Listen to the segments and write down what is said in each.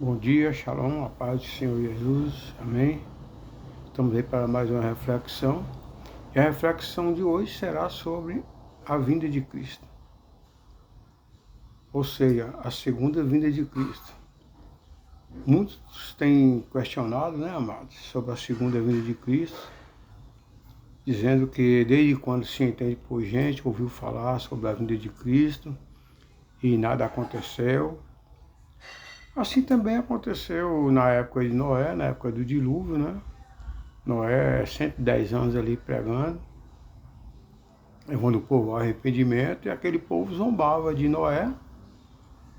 Bom dia, Shalom, a paz do Senhor Jesus, amém? Estamos aí para mais uma reflexão. E a reflexão de hoje será sobre a vinda de Cristo. Ou seja, a segunda vinda de Cristo. Muitos têm questionado, né, amados, sobre a segunda vinda de Cristo, dizendo que desde quando se entende por gente, ouviu falar sobre a vinda de Cristo e nada aconteceu. Assim também aconteceu na época de Noé, na época do dilúvio, né? Noé, 110 anos ali pregando, levando o povo ao arrependimento, e aquele povo zombava de Noé,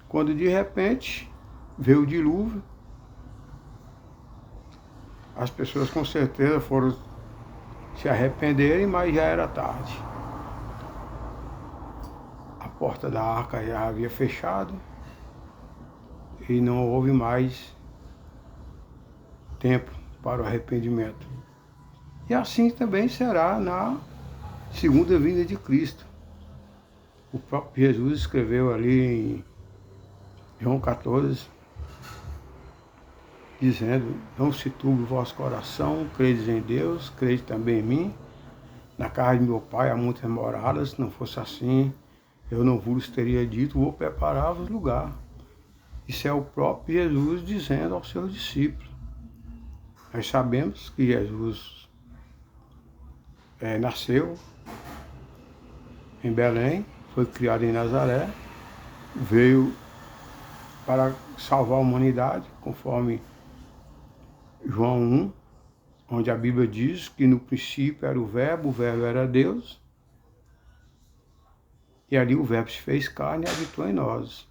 quando de repente veio o dilúvio. As pessoas com certeza foram se arrependerem, mas já era tarde. A porta da arca já havia fechado e não houve mais tempo para o arrependimento. E assim também será na segunda vinda de Cristo. O próprio Jesus escreveu ali em João 14, dizendo: não se turbe o vosso coração, credes em Deus, crede também em mim. Na casa de meu Pai há muitas moradas, se não fosse assim, eu não vos teria dito, vou preparar-vos lugar. Isso é o próprio Jesus dizendo aos seus discípulos. Nós sabemos que Jesus nasceu em Belém, foi criado em Nazaré, veio para salvar a humanidade, conforme João 1, onde a Bíblia diz que no princípio era o Verbo era Deus, e ali o Verbo se fez carne e habitou em nós.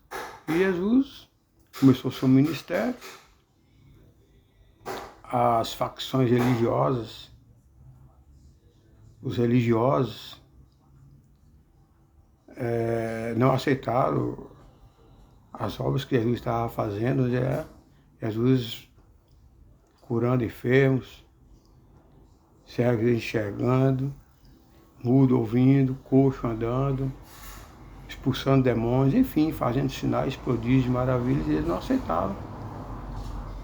E Jesus começou seu ministério. As facções religiosas, os religiosos, não aceitaram as obras que Jesus estava fazendo, Jesus curando enfermos, cegos enxergando, mudo ouvindo, coxo andando, expulsando demônios, enfim, fazendo sinais, prodígios, maravilhas, e eles não aceitavam.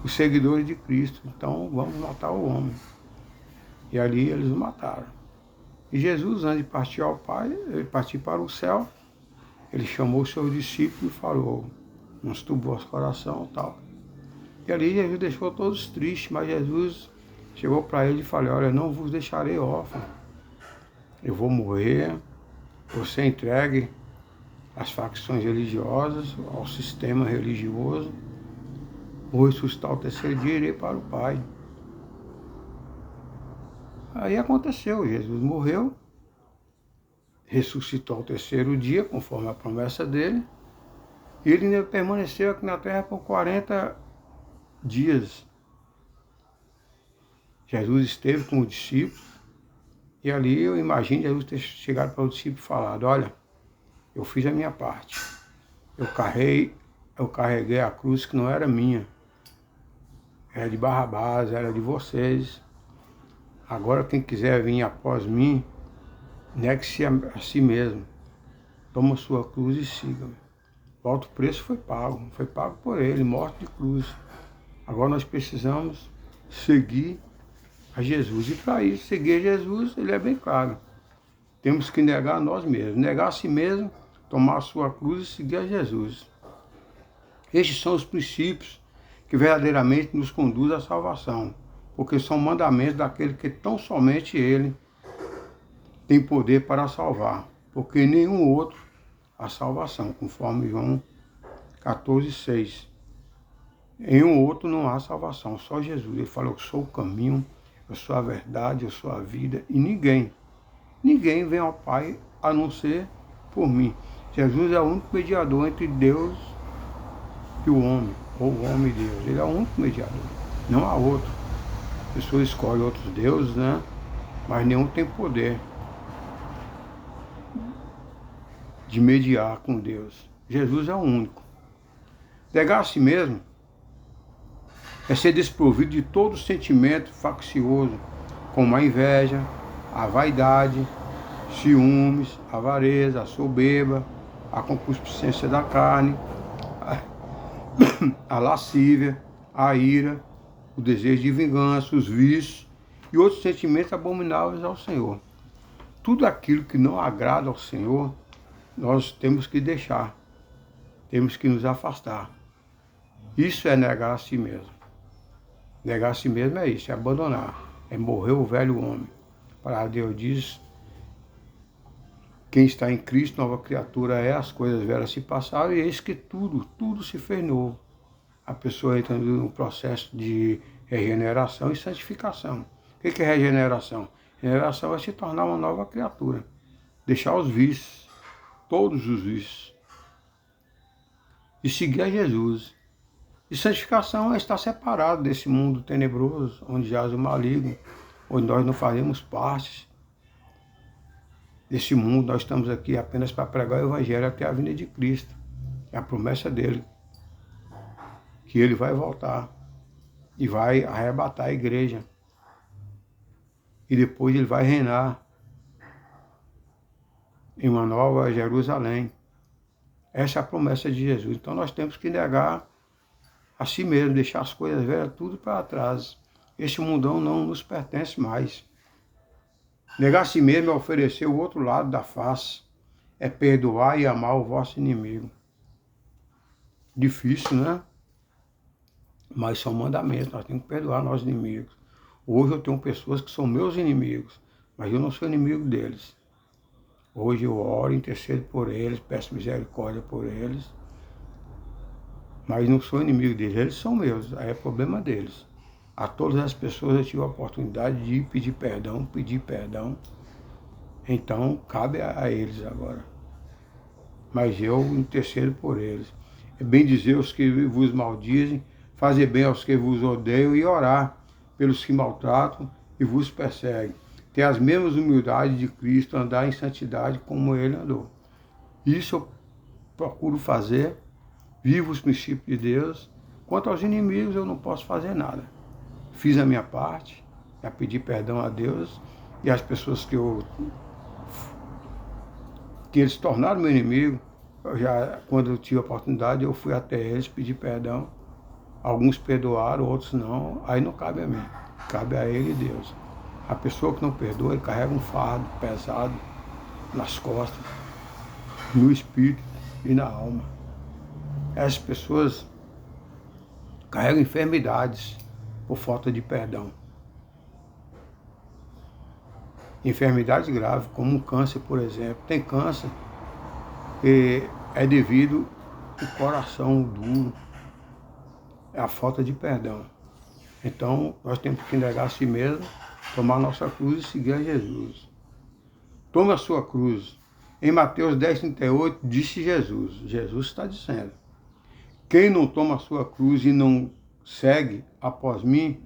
Os seguidores de Cristo, então vamos matar o homem. E ali eles o mataram. E Jesus, antes de partir ao Pai, ele partiu para o céu, ele chamou os seus discípulos e falou: não se turbe o vosso coração e tal. E ali Jesus deixou todos tristes, mas Jesus chegou para ele e falou: olha, não vos deixarei órfãos. Eu vou morrer, você entregue às facções religiosas, ao sistema religioso, vou ressuscitar o terceiro dia e irei para o Pai. Aí aconteceu, Jesus morreu, ressuscitou ao terceiro dia, conforme a promessa dele, e ele ainda permaneceu aqui na terra por 40 dias. Jesus esteve com os discípulos, e ali eu imagino Jesus ter chegado para os discípulos e falado: olha, eu fiz a minha parte, eu carreguei a cruz que não era minha, era de Barrabás, era de vocês. Agora quem quiser vir após mim, negue-se a si mesmo, toma sua cruz e siga-me. O alto preço foi pago por ele, morte de cruz. Agora nós precisamos seguir a Jesus. E para isso, seguir a Jesus, ele é bem claro. Temos que negar a nós mesmos, negar a si mesmo, tomar a sua cruz e seguir a Jesus. Estes são os princípios que verdadeiramente nos conduzem à salvação, porque são mandamentos daquele que tão somente ele tem poder para salvar, porque nenhum outro há salvação, conforme João 14,6. Em um outro não há salvação, só Jesus. Ele falou: eu sou o caminho, eu sou a verdade, eu sou a vida, e ninguém vem ao Pai a não ser por mim. Jesus é o único mediador entre Deus e o homem, ou o homem e Deus. Ele é o único mediador, não há outro. As pessoas escolhem outros deuses, né? Mas nenhum tem poder de mediar com Deus. Jesus é o único. Negar a si mesmo é ser desprovido de todo sentimento faccioso, como a inveja, a vaidade, ciúmes, a avareza, a soberba, a concupiscência da carne, a lascívia, a ira, o desejo de vingança, os vícios e outros sentimentos abomináveis ao Senhor. Tudo aquilo que não agrada ao Senhor, nós temos que deixar, temos que nos afastar. Isso é negar a si mesmo. Negar a si mesmo é isso, é abandonar, é morrer o velho homem. Para Deus diz, quem está em Cristo, nova criatura é, as coisas velhas se passaram e eis que tudo se fez novo. A pessoa entra no processo de regeneração e santificação. O que é regeneração? Regeneração é se tornar uma nova criatura. Deixar os vícios, todos os vícios. E seguir a Jesus. E santificação é estar separado desse mundo tenebroso, onde jaz o maligno, onde nós não fazemos parte desse mundo. Nós estamos aqui apenas para pregar o Evangelho até a vinda de Cristo. É a promessa dele, que ele vai voltar e vai arrebatar a igreja. E depois ele vai reinar em uma nova Jerusalém. Essa é a promessa de Jesus. Então nós temos que negar a si mesmo, deixar as coisas velhas tudo para trás. Este mundão não nos pertence mais. Negar a si mesmo é oferecer o outro lado da face, é perdoar e amar o vosso inimigo. Difícil, né? Mas são mandamentos, nós temos que perdoar nossos inimigos. Hoje eu tenho pessoas que são meus inimigos, mas eu não sou inimigo deles. Hoje eu oro, intercedo por eles, peço misericórdia por eles, mas não sou inimigo deles, eles são meus, aí é problema deles. A todas as pessoas eu tive a oportunidade de pedir perdão, então cabe a eles agora. Mas eu intercedo por eles. É bem dizer aos que vos maldizem, fazer bem aos que vos odeiam e orar pelos que maltratam e vos perseguem. Ter as mesmas humildades de Cristo, andar em santidade como ele andou. Isso eu procuro fazer, vivo os princípios de Deus. Quanto aos inimigos, eu não posso fazer nada. Fiz a minha parte, já pedi perdão a Deus e as pessoas que eles tornaram meu inimigo, quando eu tive a oportunidade, eu fui até eles, pedi perdão. Alguns perdoaram, outros não. Aí não cabe a mim, cabe a ele e Deus. A pessoa que não perdoa, ele carrega um fardo pesado nas costas, no espírito e na alma. Essas pessoas carregam enfermidades por falta de perdão. Enfermidades graves, como um câncer, por exemplo. Tem câncer que é devido ao coração duro, é a falta de perdão. Então, nós temos que negar a si mesmo, tomar nossa cruz e seguir a Jesus. Tome a sua cruz. Em Mateus 10:38, disse Jesus está dizendo, quem não toma a sua cruz e não segue após mim,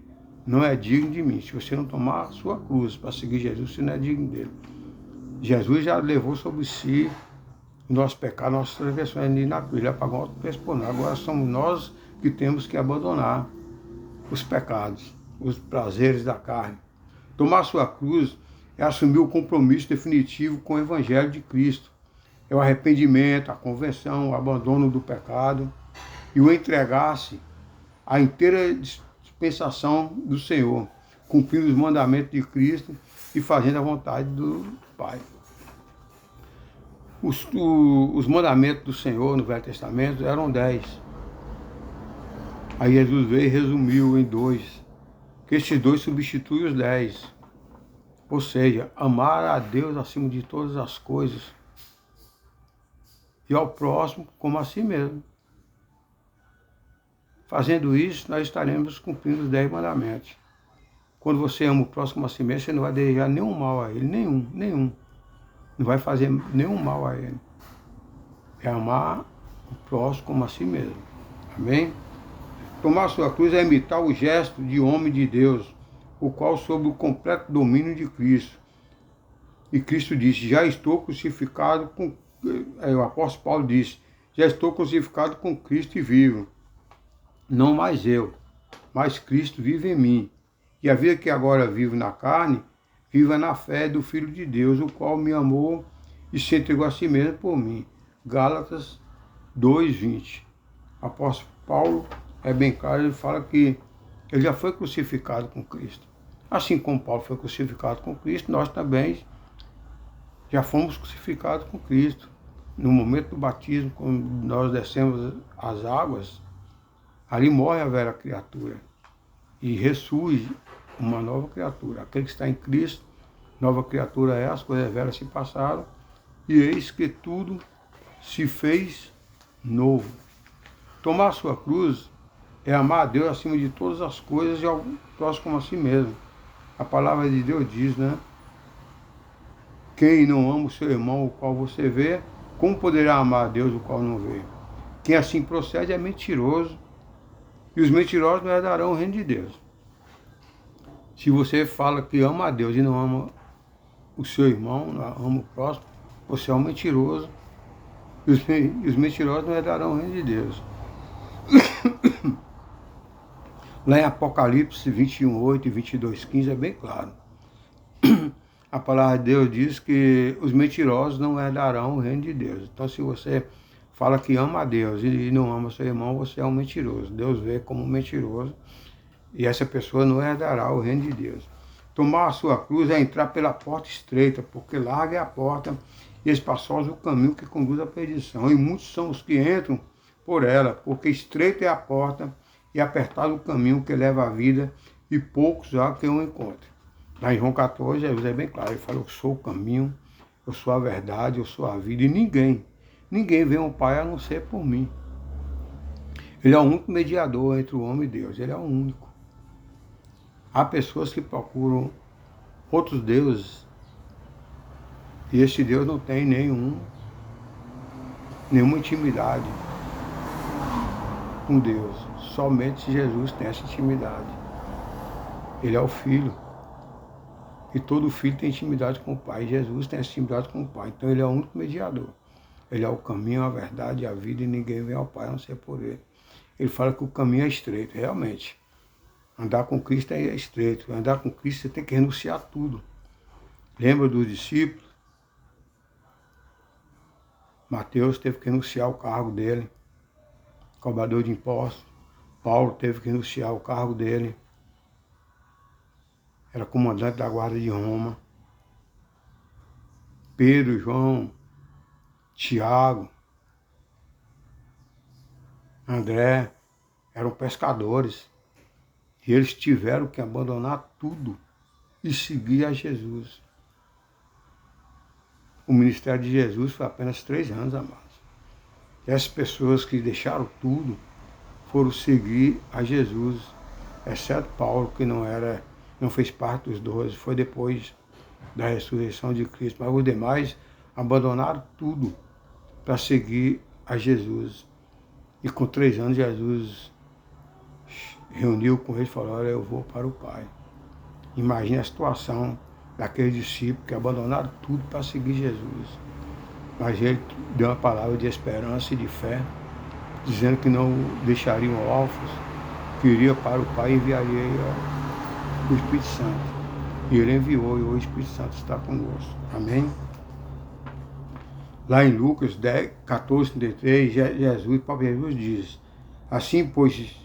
não é digno de mim. Se você não tomar a sua cruz para seguir Jesus, você não é digno dele. Jesus já levou sobre si o nosso pecado, nossas transgressões ali na cruz. Ele apagou o alto preço por nós. Agora somos nós que temos que abandonar os pecados, os prazeres da carne. Tomar a sua cruz é assumir o compromisso definitivo com o Evangelho de Cristo. É o arrependimento, a conversão, o abandono do pecado e o entregar-se à inteira dispensação do Senhor, cumprindo os mandamentos de Cristo e fazendo a vontade do Pai. Os mandamentos do Senhor no Velho Testamento eram 10. Aí Jesus veio e resumiu em 2, que estes 2 substituem os 10. Ou seja, amar a Deus acima de todas as coisas e ao próximo como a si mesmo. Fazendo isso, nós estaremos cumprindo os 10 mandamentos. Quando você ama o próximo como a si mesmo, você não vai desejar nenhum mal a ele, nenhum. Não vai fazer nenhum mal a ele. É amar o próximo como a si mesmo. Amém? Tomar sua cruz é imitar o gesto de homem de Deus, o qual sob o completo domínio de Cristo. E Cristo disse, já estou crucificado com... O apóstolo Paulo disse, já estou crucificado com Cristo e vivo. Não mais eu, mas Cristo vive em mim. E a vida que agora vivo na carne, viva na fé do Filho de Deus, o qual me amou e se entregou a si mesmo por mim. Gálatas 2:20. Apóstolo Paulo é bem claro, ele fala que ele já foi crucificado com Cristo. Assim como Paulo foi crucificado com Cristo, nós também já fomos crucificados com Cristo. No momento do batismo, quando nós descemos as águas, ali morre a velha criatura e ressurge uma nova criatura. Aquele que está em Cristo, nova criatura é, as coisas velhas se passaram e eis que tudo se fez novo. Tomar a sua cruz é amar a Deus acima de todas as coisas e ao próximo como a si mesmo. A palavra de Deus diz, né? Quem não ama o seu irmão, o qual você vê, como poderá amar a Deus, o qual não vê? Quem assim procede é mentiroso, e os mentirosos não herdarão o reino de Deus. Se você fala que ama a Deus e não ama o seu irmão, não ama o próximo, você é um mentiroso, e os mentirosos não herdarão o reino de Deus. Lá em Apocalipse 21:8 e 22:15 é bem claro. A palavra de Deus diz que os mentirosos não herdarão o reino de Deus. Então, se você fala que ama a Deus e não ama seu irmão, você é um mentiroso. Deus vê como um mentiroso e essa pessoa não herdará o reino de Deus. Tomar a sua cruz é entrar pela porta estreita, porque larga é a porta e espaçoso o caminho que conduz à perdição. E muitos são os que entram por ela, porque estreita é a porta e apertado o caminho que leva à vida, e poucos há que o encontrem. Lá em João 14, Jesus é bem claro, ele fala, eu sou o caminho, eu sou a verdade, eu sou a vida, e ninguém vê um Pai a não ser por mim. Ele é o único mediador entre o homem e Deus, ele é o único. Há pessoas que procuram outros deuses, e esse Deus não tem nenhuma intimidade com Deus. Somente Jesus tem essa intimidade. Ele é o Filho. E todo filho tem intimidade com o Pai. Jesus tem essa intimidade com o Pai. Então ele é o único mediador. Ele é o caminho, a verdade e a vida, e ninguém vem ao Pai a não ser por ele. Ele fala que o caminho é estreito, realmente. Andar com Cristo é estreito. Andar com Cristo você tem que renunciar a tudo. Lembra dos discípulos? Mateus teve que renunciar ao cargo dele, cobrador de impostos. Paulo teve que renunciar ao cargo dele. Era comandante da guarda de Roma. Pedro, João, Tiago, André, eram pescadores. E eles tiveram que abandonar tudo e seguir a Jesus. O ministério de Jesus foi apenas 3 anos, amados. E essas pessoas que deixaram tudo foram seguir a Jesus, exceto Paulo, que não fez parte dos 12, foi depois da ressurreição de Cristo. Mas os demais abandonaram tudo para seguir a Jesus. E com 3 anos Jesus reuniu com eles e falou, olha, eu vou para o Pai. Imagine a situação daqueles discípulos que abandonaram tudo para seguir Jesus. Mas ele deu uma palavra de esperança e de fé, dizendo que não deixariam órfãos, que iria para o Pai e enviaria o Espírito Santo. E ele enviou, e o Espírito Santo está conosco. Amém? Lá em Lucas 14:33, Jesus diz, assim, pois,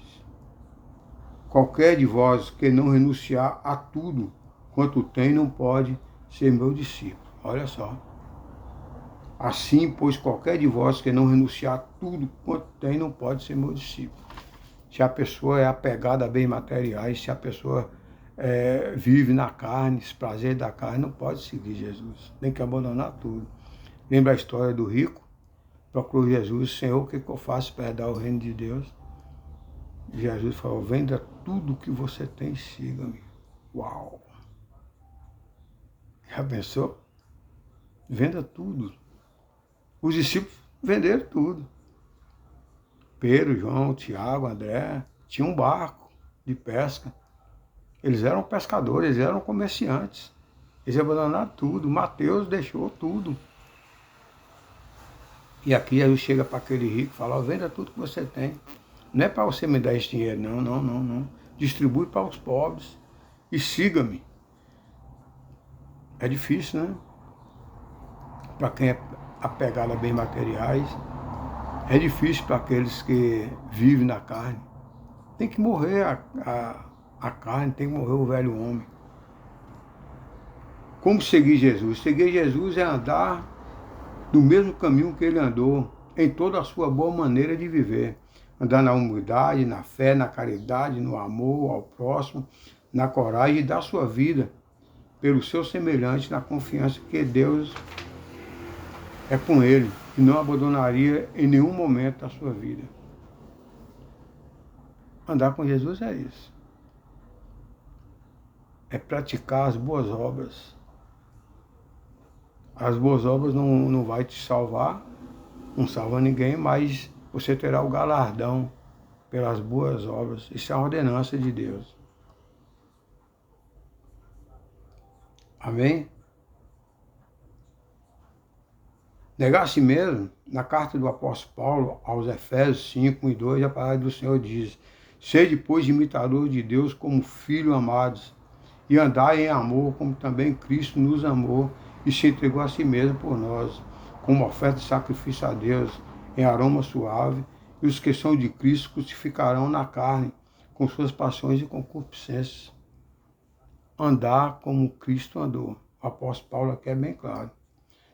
qualquer de vós que não renunciar a tudo quanto tem, não pode ser meu discípulo. Olha só. Assim, pois, qualquer de vós que não renunciar a tudo quanto tem, não pode ser meu discípulo. Se a pessoa é apegada a bens materiais, se a pessoa vive na carne, esse prazer da carne, não pode seguir Jesus. Tem que abandonar tudo. Lembra a história do rico? Procurou Jesus, Senhor, o que eu faço para herdar o reino de Deus? Jesus falou, venda tudo que você tem e siga-me. Uau! Já pensou? Venda tudo. Os discípulos venderam tudo. Pedro, João, Tiago, André, tinham um barco de pesca. Eles eram pescadores, eles eram comerciantes. Eles abandonaram tudo. Mateus deixou tudo. E aqui Jesus chega para aquele rico e fala, venda tudo que você tem. Não é para você me dar esse dinheiro, não. Distribui para os pobres e siga-me. É difícil, né? Para quem é apegado a bens materiais, É difícil para aqueles que vivem na carne. Tem que morrer a carne, tem que morrer o velho homem. Como seguir Jesus? Seguir Jesus é andar do mesmo caminho que ele andou, em toda a sua boa maneira de viver. Andar na humildade, na fé, na caridade, no amor ao próximo, na coragem de dar sua vida pelo seu semelhante, na confiança que Deus é com ele e não abandonaria em nenhum momento da sua vida. Andar com Jesus é isso. É praticar as boas obras. As boas obras não vai te salvar, não salva ninguém, mas você terá o galardão pelas boas obras. Isso é uma ordenança de Deus. Amém? Negar a si mesmo, na carta do apóstolo Paulo aos Efésios 5, 1 e 2, a palavra do Senhor diz: sede, pois, imitadores de Deus como filhos amados, e andai em amor, como também Cristo nos amou e se entregou a si mesmo por nós, como oferta de sacrifício a Deus, em aroma suave, e os que são de Cristo crucificarão na carne, com suas paixões e concupiscências. Andar como Cristo andou. O apóstolo Paulo aqui é bem claro.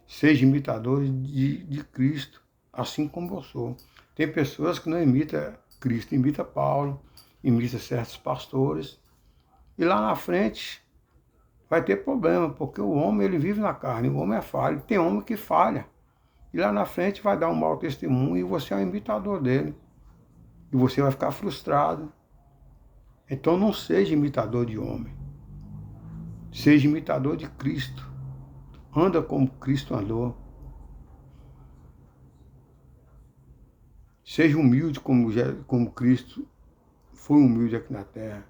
Seja imitadores de Cristo, assim como eu sou. Tem pessoas que não imitam Cristo, imitam Paulo, imitam certos pastores, e lá na frente vai ter problema, porque o homem ele vive na carne, o homem é falho, tem homem que falha. E lá na frente vai dar um mau testemunho e você é um imitador dele. E você vai ficar frustrado. Então não seja imitador de homem. Seja imitador de Cristo. Anda como Cristo andou. Seja humilde como Cristo foi humilde aqui na terra.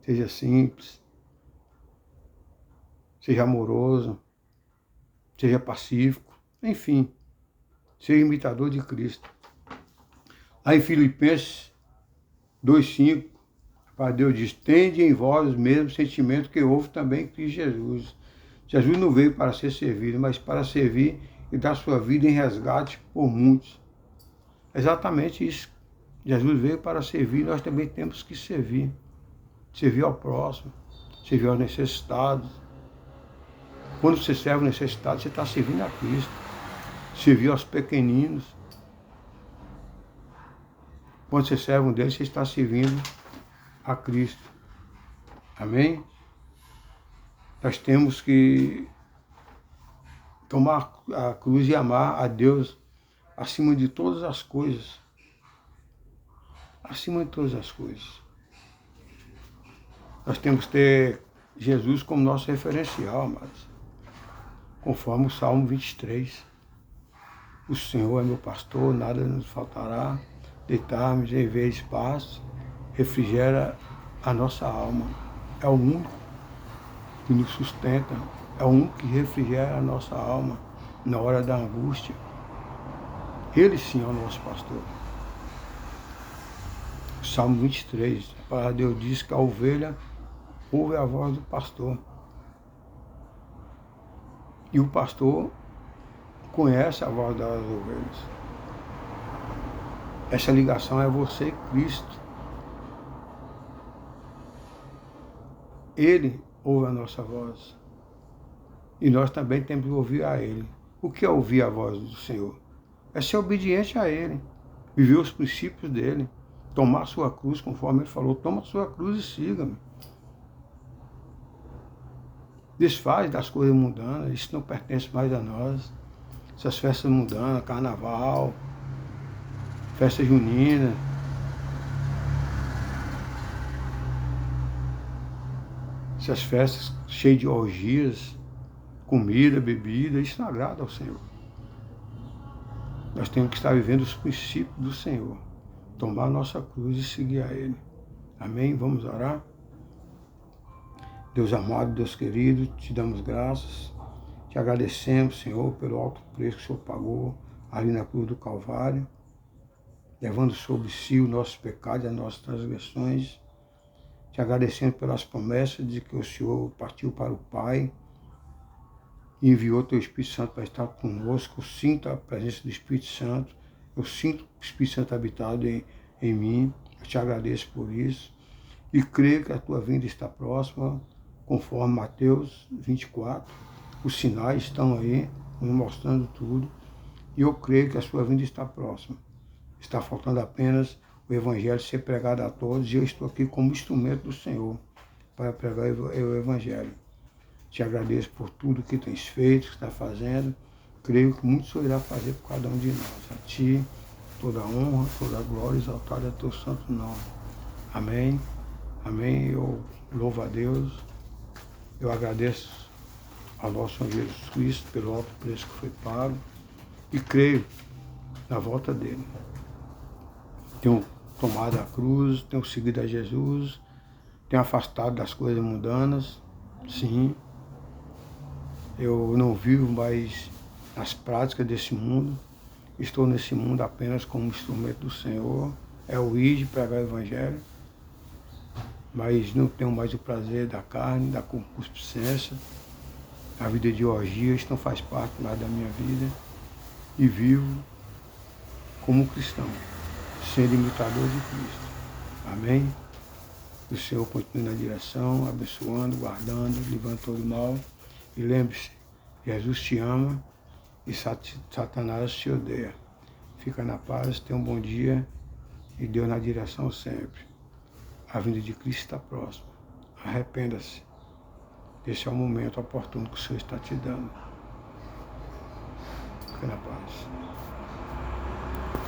Seja simples. Seja amoroso. Seja pacífico. Enfim, seja imitador de Cristo. Lá em Filipenses 2,5, para Deus diz: tende em vós o mesmo sentimento que houve também em Cristo Jesus. Jesus não veio para ser servido, mas para servir e dar sua vida em resgate por muitos. Exatamente isso. Jesus veio para servir, nós também temos que servir. Servir ao próximo, servir aos necessitados. Quando você serve ao necessitado, você está servindo a Cristo. Servir aos pequeninos. Quando você serve um deles, você está servindo a Cristo. Amém? Nós temos que tomar a cruz e amar a Deus acima de todas as coisas. Acima de todas as coisas. Nós temos que ter Jesus como nosso referencial, amados. Conforme o Salmo 23. O Senhor é meu pastor, nada nos faltará. Deitar-nos em vez de espaço, refrigera a nossa alma. É o único que nos sustenta, é o único que refrigera a nossa alma na hora da angústia. Ele sim é o nosso pastor. O Salmo 23, a palavra de Deus diz que a ovelha ouve a voz do pastor. E o pastor conhece a voz das ovelhas. Essa ligação é você e Cristo. Ele ouve a nossa voz. E nós também temos que ouvir a Ele. O que é ouvir a voz do Senhor? É ser obediente a Ele. Viver os princípios dEle. Tomar a sua cruz, conforme Ele falou. Toma a sua cruz e siga-me. Desfaz das coisas mundanas. Isso não pertence mais a nós. Essas festas mundanas, carnaval, festa junina. Essas festas cheias de orgias, comida, bebida, isso não agrada ao Senhor. Nós temos que estar vivendo os princípios do Senhor. Tomar a nossa cruz e seguir a Ele. Amém? Vamos orar? Deus amado, Deus querido, te damos graças. Te agradecemos, Senhor, pelo alto preço que o Senhor pagou ali na cruz do Calvário, levando sobre si os nossos pecados e as nossas transgressões. Te agradecendo pelas promessas de que o Senhor partiu para o Pai e enviou teu Espírito Santo para estar conosco. Eu sinto a presença do Espírito Santo, eu sinto o Espírito Santo habitado em mim. Eu te agradeço por isso e creio que a tua vinda está próxima, conforme Mateus 24. Os sinais estão aí, me mostrando tudo, e eu creio que a sua vinda está próxima. Está faltando apenas o Evangelho ser pregado a todos, e eu estou aqui como instrumento do Senhor para pregar o Evangelho. Te agradeço por tudo que tens feito, que está fazendo. Creio que muito o Senhor irá fazer por cada um de nós. A ti, toda a honra, toda a glória, exaltada é teu santo nome. Amém. Amém. Eu louvo a Deus. Eu agradeço ao nosso Senhor Jesus Cristo pelo alto preço que foi pago e creio na volta dele. Tenho tomado a cruz, tenho seguido a Jesus, tenho afastado das coisas mundanas, sim. Eu não vivo mais nas práticas desse mundo, estou nesse mundo apenas como instrumento do Senhor, é o ir de pregar o Evangelho, mas não tenho mais o prazer da carne, da concupiscência, a vida de orgias não faz parte mais da minha vida e vivo como cristão, sendo imitador de Cristo. Amém? Que o Senhor continue na direção, abençoando, guardando, livrando todo mal. E lembre-se, Jesus te ama e Satanás te odeia. Fica na paz, tenha um bom dia e Deus na direção sempre. A vinda de Cristo está próxima. Arrependa-se. Esse é o momento oportuno que o Senhor está te dando. Fica na paz.